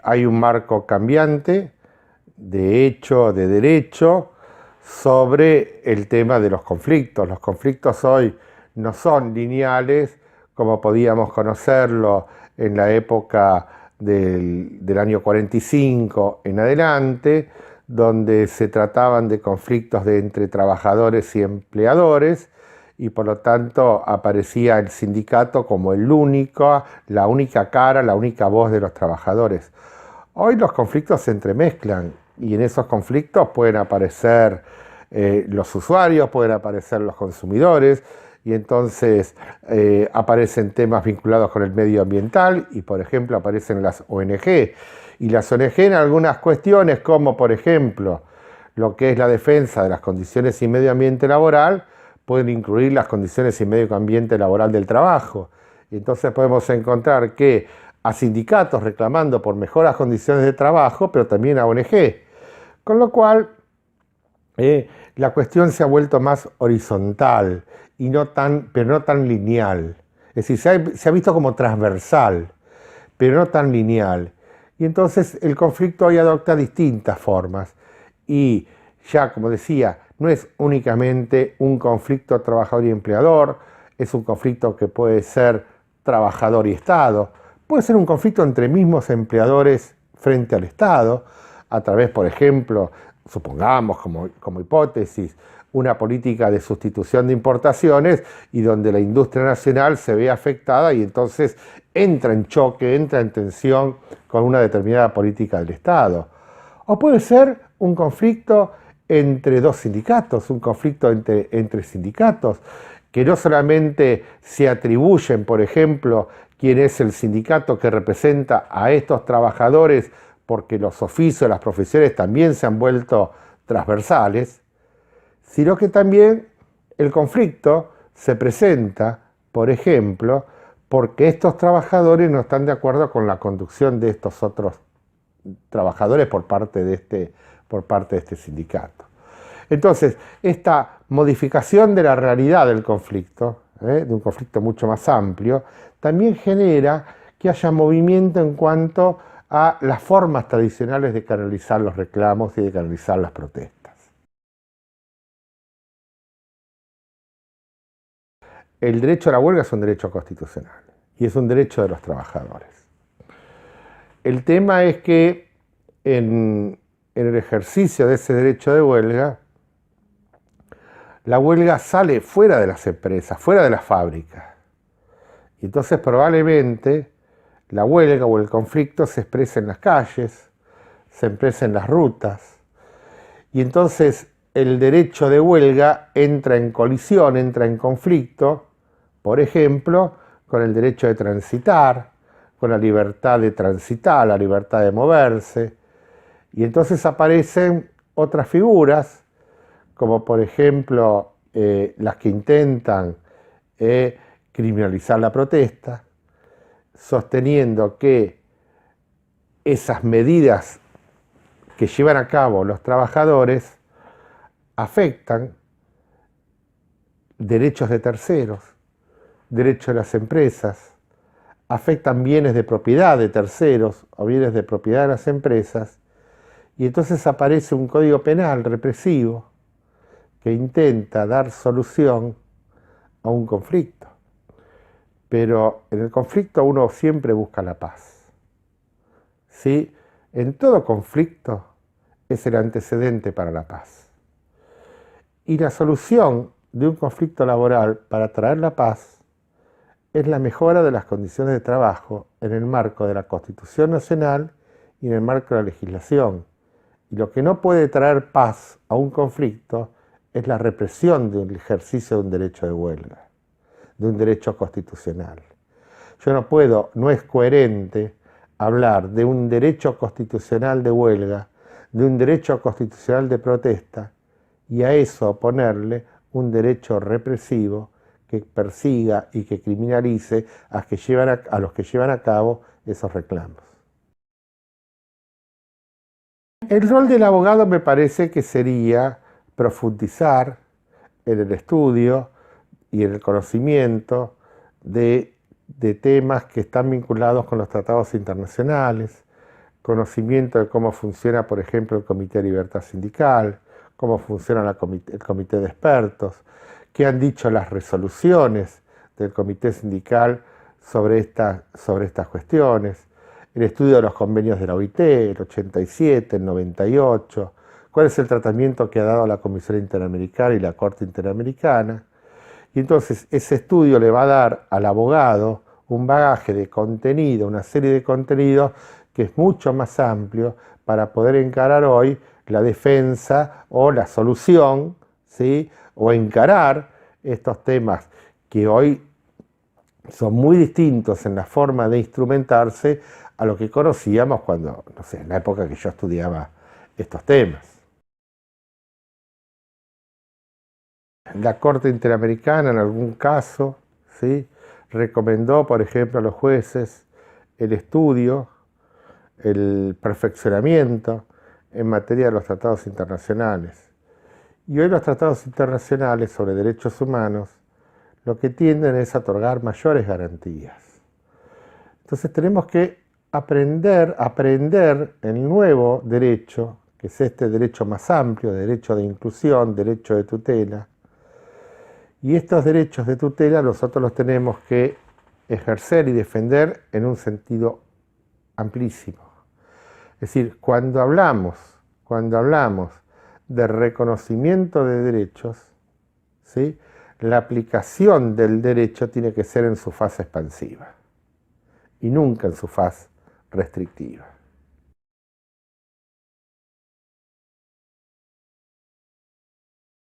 hay un marco cambiante de hecho, de derecho, sobre el tema de los conflictos. Los conflictos hoy no son lineales como podíamos conocerlo en la época del año 45 en adelante, donde se trataban de conflictos entre trabajadores y empleadores, y por lo tanto aparecía el sindicato como la única cara, la única voz de los trabajadores. Hoy los conflictos se entremezclan y en esos conflictos pueden aparecer los usuarios, pueden aparecer los consumidores, y entonces aparecen temas vinculados con el medio ambiental y, por ejemplo, aparecen las ONG. Y las ONG en algunas cuestiones, como por ejemplo lo que es la defensa de las condiciones y medio ambiente laboral, pueden incluir las condiciones y medio ambiente laboral del trabajo. Y entonces podemos encontrar que a sindicatos reclamando por mejoras condiciones de trabajo, pero también a ONG. Con lo cual, la cuestión se ha vuelto más horizontal, pero no tan lineal. Es decir, se ha visto como transversal, pero no tan lineal. Y entonces el conflicto hoy adopta distintas formas. Y ya, como decía, no es únicamente un conflicto trabajador y empleador, es un conflicto que puede ser trabajador y Estado, puede ser un conflicto entre mismos empleadores frente al Estado, a través, por ejemplo, supongamos como hipótesis, una política de sustitución de importaciones y donde la industria nacional se ve afectada y entonces entra en choque, entra en tensión con una determinada política del Estado. O puede ser un conflicto entre dos sindicatos, un conflicto entre sindicatos, que no solamente se atribuyen, por ejemplo, quién es el sindicato que representa a estos trabajadores, porque los oficios, las profesiones también se han vuelto transversales, sino que también el conflicto se presenta, por ejemplo, porque estos trabajadores no están de acuerdo con la conducción de estos otros trabajadores por parte de este sindicato. Entonces, esta modificación de la realidad del conflicto, de un conflicto mucho más amplio, también genera que haya movimiento en cuanto a las formas tradicionales de canalizar los reclamos y de canalizar las protestas. El derecho a la huelga es un derecho constitucional y es un derecho de los trabajadores. El tema es que en el ejercicio de ese derecho de huelga, la huelga sale fuera de las empresas, fuera de las fábricas. Y entonces probablemente la huelga o el conflicto se expresa en las calles, se expresa en las rutas. Y entonces el derecho de huelga entra en colisión, entra en conflicto, por ejemplo, con el derecho de transitar, con la libertad de transitar, la libertad de moverse. Y entonces aparecen otras figuras, como por ejemplo las que intentan criminalizar la protesta, sosteniendo que esas medidas que llevan a cabo los trabajadores afectan derechos de terceros, derechos de las empresas, afectan bienes de propiedad de terceros o bienes de propiedad de las empresas, y entonces aparece un código penal represivo que intenta dar solución a un conflicto. Pero en el conflicto uno siempre busca la paz. ¿Sí? En todo conflicto es el antecedente para la paz. Y la solución de un conflicto laboral para traer la paz es la mejora de las condiciones de trabajo en el marco de la Constitución Nacional y en el marco de la legislación. Y lo que no puede traer paz a un conflicto es la represión del ejercicio de un derecho de huelga, de un derecho constitucional. No es coherente hablar de un derecho constitucional de huelga, de un derecho constitucional de protesta, y a eso ponerle un derecho represivo que persiga y que criminalice a los que llevan a cabo esos reclamos. El rol del abogado me parece que sería profundizar en el estudio y en el conocimiento de temas que están vinculados con los tratados internacionales, conocimiento de cómo funciona, por ejemplo, el Comité de Libertad Sindical, cómo funciona el Comité de Expertos, qué han dicho las resoluciones del Comité Sindical sobre estas cuestiones, el estudio de los convenios de la OIT, el 87, el 98, cuál es el tratamiento que ha dado la Comisión Interamericana y la Corte Interamericana. Y entonces ese estudio le va a dar al abogado un bagaje de contenido, una serie de contenidos que es mucho más amplio para poder encarar hoy la defensa o la solución, ¿sí? O encarar estos temas que hoy son muy distintos en la forma de instrumentarse a lo que conocíamos cuando, no sé, en la época que yo estudiaba estos temas. La Corte Interamericana en algún caso, ¿sí?, recomendó, por ejemplo, a los jueces el estudio, el perfeccionamiento en materia de los tratados internacionales. Y hoy los tratados internacionales sobre derechos humanos lo que tienden es a otorgar mayores garantías. Entonces tenemos que aprender el nuevo derecho, que es este derecho más amplio, derecho de inclusión, derecho de tutela. Y estos derechos de tutela nosotros los tenemos que ejercer y defender en un sentido amplísimo. Es decir, cuando hablamos de reconocimiento de derechos, ¿sí?, la aplicación del derecho tiene que ser en su fase expansiva y nunca en su fase restrictiva.